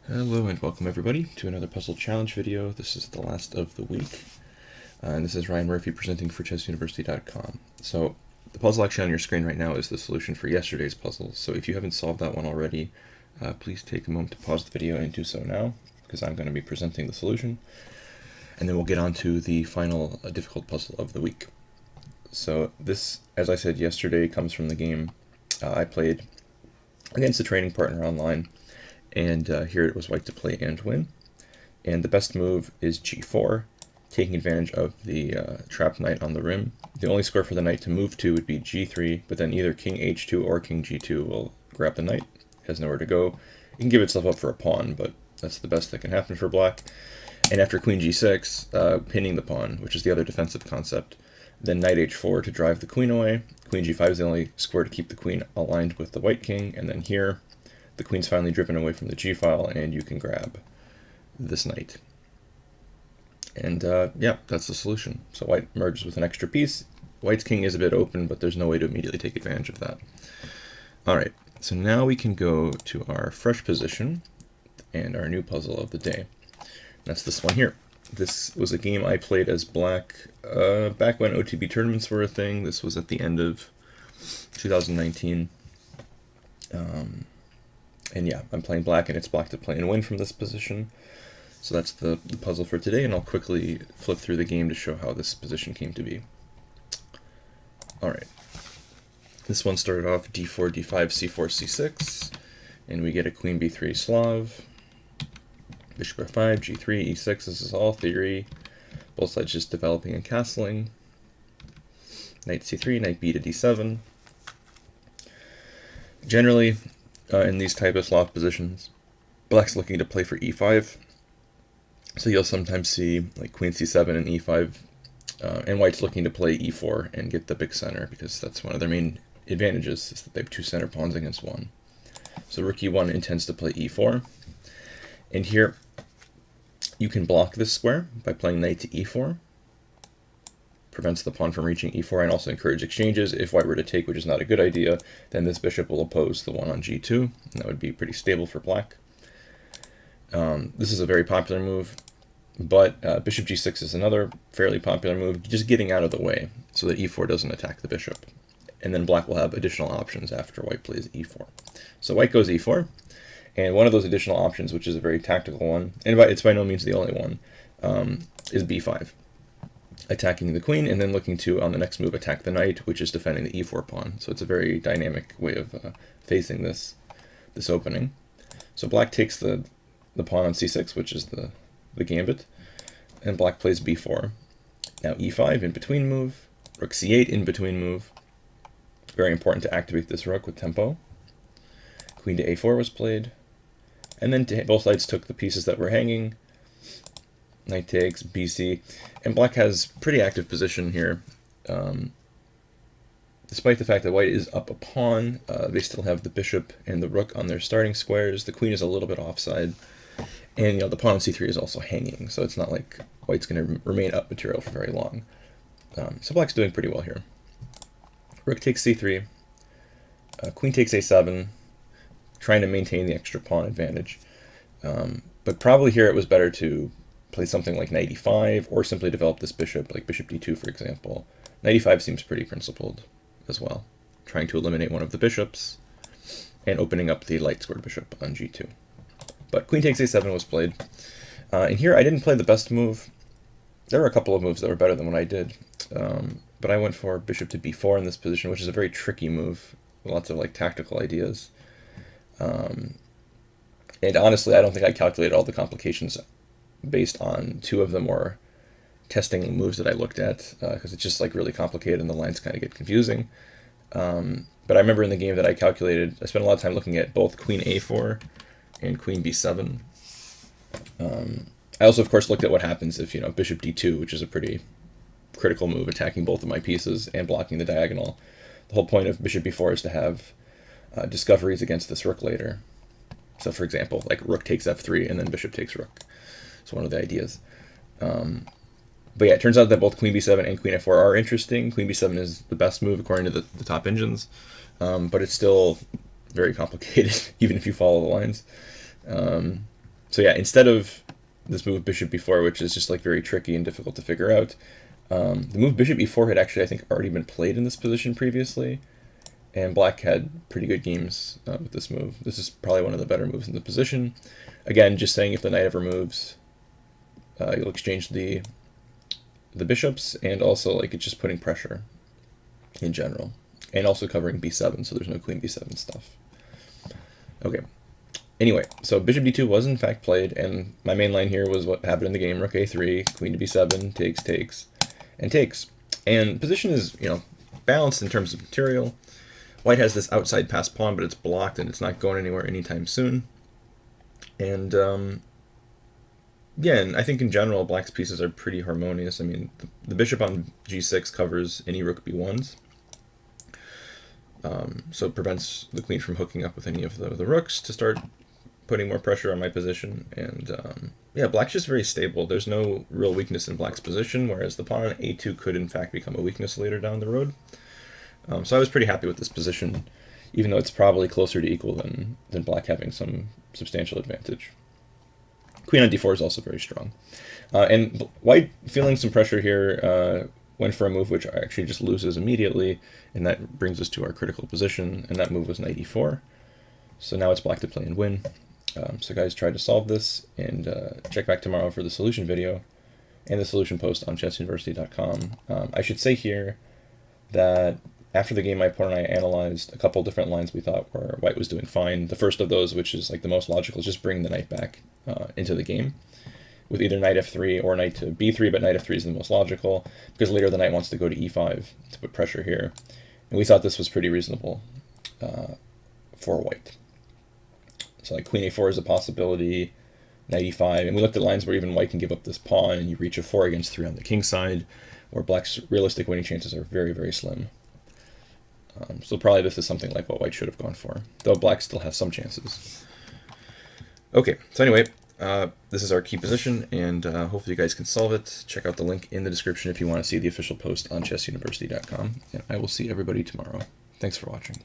Hello and welcome everybody to another puzzle challenge video. This is the last of the week, and this is Ryan Murphy presenting for ChessUniversity.com. So the puzzle actually on your screen right now is the solution for yesterday's puzzle. So if you haven't solved that one already, please take a moment to pause the video and do so now, because I'm going to be presenting the solution, and then we'll get on to the final difficult puzzle of the week. So this, as I said yesterday, comes from the game I played against a training partner online. And here it was white to play and win. And the best move is g4, taking advantage of the trapped knight on the rim. The only square for the knight to move to would be g3, but then either king h2 or king g2 will grab the knight. It has nowhere to go. It can give itself up for a pawn, but that's the best that can happen for black. And after queen g6, pinning the pawn, which is the other defensive concept, then knight h4 to drive the queen away. Queen g5 is the only square to keep the queen aligned with the white king, and then here, the queen's finally driven away from the g-file, and you can grab this knight. And yeah, that's the solution. So white merges with an extra piece. White's king is a bit open, but there's no way to immediately take advantage of that. Alright, so now we can go to our fresh position and our new puzzle of the day. That's this one here. This was a game I played as black back when OTB tournaments were a thing. This was at the end of 2019. And yeah, I'm playing black, and it's black to play and win from this position. So that's the puzzle for today, and I'll quickly flip through the game to show how this position came to be. Alright, this one started off d4, d5, c4, c6, and we get a queen b3 Slav, bishop f5, g3, e6. This is all theory, both sides just developing and castling. Knight c3, knight b to d7. Generally, in these type of Slav positions, black's looking to play for e5. So you'll sometimes see like queen c7 and e5, and white's looking to play e4 and get the big center, because that's one of their main advantages, is that they have two center pawns against one. So rook e1 intends to play e4, and here you can block this square by playing knight to e4. Prevents the pawn from reaching e4, and also encourage exchanges. If white were to take, which is not a good idea, then this bishop will oppose the one on g2, and that would be pretty stable for black. This is a very popular move, but bishop g6 is another fairly popular move, just getting out of the way so that e4 doesn't attack the bishop. And then black will have additional options after white plays e4. So white goes e4, and one of those additional options, which is a very tactical one, and it's by no means the only one, is b5. Attacking the queen, and then looking to, on the next move, attack the knight, which is defending the e4 pawn. So it's a very dynamic way of facing this opening. So black takes the pawn on c6, which is the gambit, and black plays b4. Now e5, in between move, rook c8, in between move. Very important to activate this rook with tempo. Queen to a4 was played, and then both sides took the pieces that were hanging. Knight takes, bc, and black has pretty active position here. Despite the fact that white is up a pawn, they still have the bishop and the rook on their starting squares. The queen is a little bit offside, and the pawn on c3 is also hanging, so it's not like white's going to remain up material for very long. So black's doing pretty well here. Rook takes c3, queen takes a7, trying to maintain the extra pawn advantage. But probably here it was better to play something like knight e5, or simply develop this bishop, like bishop d2, for example. Knight e5 seems pretty principled as well, trying to eliminate one of the bishops and opening up the light squared bishop on g2. But queen takes a7 was played. And here I didn't play the best move. There were a couple of moves that were better than what I did, but I went for bishop to b4 in this position, which is a very tricky move, with lots of like tactical ideas. And honestly, I don't think I calculated all the complications based on two of the more testing moves that I looked at, because it's just like really complicated and the lines kind of get confusing. But I remember in the game that I calculated, I spent a lot of time looking at both queen a4 and queen b7. I also, of course, looked at what happens if, bishop d2, which is a pretty critical move, attacking both of my pieces and blocking the diagonal. The whole point of bishop b4 is to have discoveries against this rook later. So, for example, like rook takes f3 and then bishop takes rook. It's one of the ideas. But yeah, it turns out that both queen b7 and queen f4 are interesting. Queen b7 is the best move according to the top engines, but it's still very complicated, even if you follow the lines. So yeah, instead of this move bishop b4, which is just like very tricky and difficult to figure out, the move bishop e4 had actually, I think, already been played in this position previously, and black had pretty good games with this move. This is probably one of the better moves in the position. Again, just saying if the knight ever moves, you'll exchange the bishops, and also like it's just putting pressure in general, and also covering b7, so there's no queen b7 stuff. Okay. Anyway, so bishop d2 was in fact played, and my main line here was what happened in the game: rook a3, queen to b7, takes, and takes. And position is, balanced in terms of material. White has this outside pass pawn, but it's blocked and it's not going anywhere anytime soon. And yeah, and I think in general black's pieces are pretty harmonious. I mean, the bishop on g6 covers any rook b1s. So it prevents the queen from hooking up with any of the rooks to start putting more pressure on my position. And yeah, black's just very stable. There's no real weakness in black's position, whereas the pawn on a2 could in fact become a weakness later down the road. So I was pretty happy with this position, even though it's probably closer to equal than black having some substantial advantage. Queen on d4 is also very strong. And white, feeling some pressure here, went for a move which actually just loses immediately, and that brings us to our critical position, and that move was knight e4. So now it's black to play and win. So guys, try to solve this, and check back tomorrow for the solution video and the solution post on chessuniversity.com. I should say here that after the game, my opponent and I analyzed a couple different lines we thought where white was doing fine. The first of those, which is like the most logical, is just bring the knight back into the game with either knight f3 or knight to b3, but knight f3 is the most logical because later the knight wants to go to e5 to put pressure here. And we thought this was pretty reasonable for white. So like queen a4 is a possibility, knight e5, and we looked at lines where even white can give up this pawn and you reach a 4 against 3 on the king side, where black's realistic winning chances are very, very slim. So probably this is something like what white should have gone for, though black still has some chances. Okay, so anyway, this is our key position, and hopefully you guys can solve it. Check out the link in the description if you want to see the official post on chessuniversity.com, and I will see everybody tomorrow. Thanks for watching.